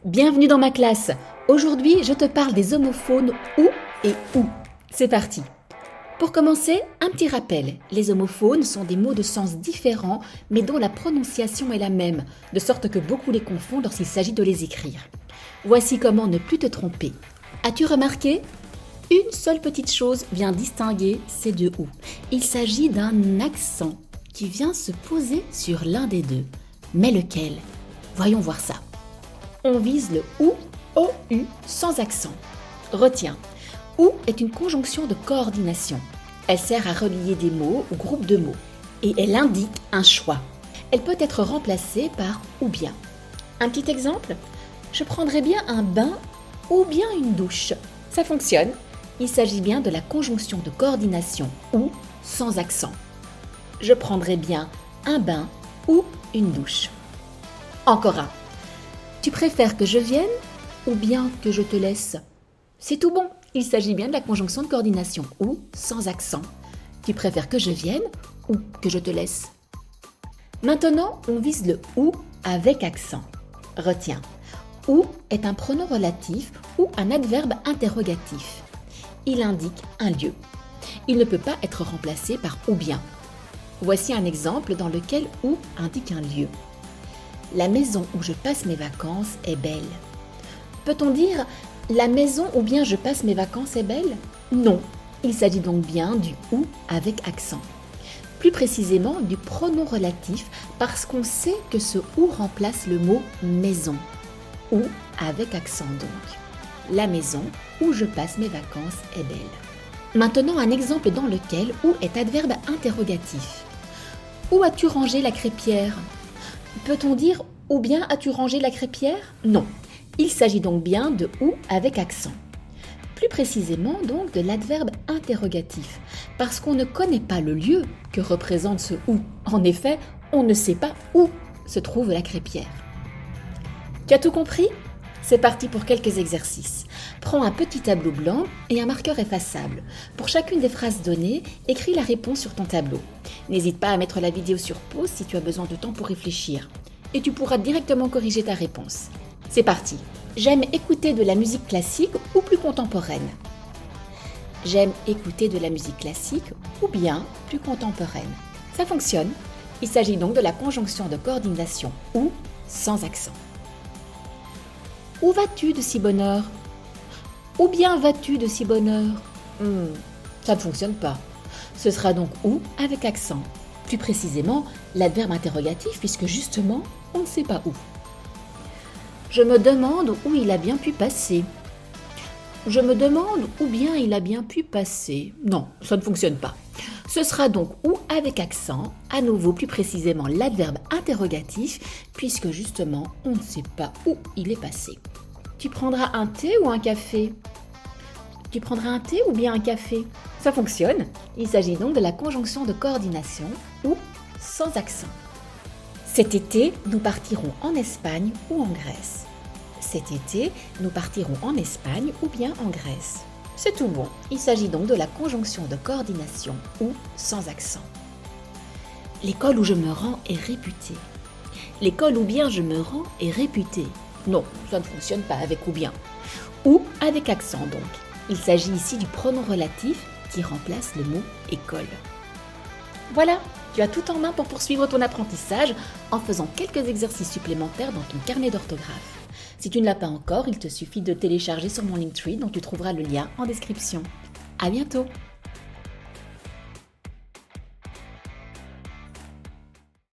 Bienvenue dans ma classe. Aujourd'hui, je te parle des homophones OU et OU. C'est parti. Pour commencer, un petit rappel. Les homophones sont des mots de sens différents, mais dont la prononciation est la même, de sorte que beaucoup les confondent lorsqu'il s'agit de les écrire. Voici comment ne plus te tromper. As-tu remarqué ? Une seule petite chose vient distinguer ces deux OU. Il s'agit d'un accent qui vient se poser sur l'un des deux. Mais lequel ? Voyons voir ça. On vise le OU, OU, sans accent. Retiens, OU est une conjonction de coordination. Elle sert à relier des mots ou groupes de mots. Et elle indique un choix. Elle peut être remplacée par ou bien. Un petit exemple ? Je prendrais bien un bain ou bien une douche. Ça fonctionne. Il s'agit bien de la conjonction de coordination OU sans accent. Je prendrais bien un bain ou une douche. Encore un. Tu préfères que je vienne ou bien que je te laisse ? C'est tout bon, il s'agit bien de la conjonction de coordination OU sans accent. Tu préfères que je vienne ou que je te laisse ? Maintenant, on vise le OU avec accent. Retiens, OU est un pronom relatif ou un adverbe interrogatif. Il indique un lieu. Il ne peut pas être remplacé par ou bien. Voici un exemple dans lequel OU indique un lieu. La maison où je passe mes vacances est belle. Peut-on dire « la maison où bien je passe mes vacances est belle » ? Non, il s'agit donc bien du « OU » avec accent. Plus précisément du pronom relatif parce qu'on sait que ce « OU » remplace le mot « maison ». « OU » avec accent donc. La maison où je passe mes vacances est belle. Maintenant un exemple dans lequel « OU » est adverbe interrogatif. Où as-tu rangé la crêpière ? Peut-on dire « ou bien as-tu rangé la crêpière » ? Non, il s'agit donc bien de « ou » avec accent. Plus précisément donc de l'adverbe interrogatif, parce qu'on ne connaît pas le lieu que représente ce « ou ». En effet, on ne sait pas où se trouve la crêpière. Tu as tout compris ? C'est parti pour quelques exercices. Prends un petit tableau blanc et un marqueur effaçable. Pour chacune des phrases données, écris la réponse sur ton tableau. N'hésite pas à mettre la vidéo sur pause si tu as besoin de temps pour réfléchir. Et tu pourras directement corriger ta réponse. C'est parti. J'aime écouter de la musique classique ou plus contemporaine. J'aime écouter de la musique classique ou bien plus contemporaine. Ça fonctionne. Il s'agit donc de la conjonction de coordination OU sans accent. Où vas-tu de si bonne heure ? Ou bien vas-tu de si bonne heure ? Ça ne fonctionne pas. Ce sera donc OU avec accent. Plus précisément, l'adverbe interrogatif puisque justement, on ne sait pas où. Je me demande où il a bien pu passer. Je me demande où bien il a bien pu passer. Non, ça ne fonctionne pas. Ce sera donc OU avec accent, à nouveau plus précisément l'adverbe interrogatif, puisque justement on ne sait pas où il est passé. Tu prendras un thé ou un café ? Tu prendras un thé ou bien un café ? Ça fonctionne. Il s'agit donc de la conjonction de coordination OU sans accent. Cet été, nous partirons en Espagne ou en Grèce. Cet été, nous partirons en Espagne ou bien en Grèce. C'est tout bon. Il s'agit donc de la conjonction de coordination OU sans accent. L'école où je me rends est réputée. L'école où bien je me rends est réputée. Non, ça ne fonctionne pas avec ou bien. OU avec accent donc. Il s'agit ici du pronom relatif qui remplace le mot école. Voilà, tu as tout en main pour poursuivre ton apprentissage en faisant quelques exercices supplémentaires dans ton carnet d'orthographe. Si tu ne l'as pas encore, il te suffit de télécharger sur mon Linktree dont tu trouveras le lien en description. À bientôt!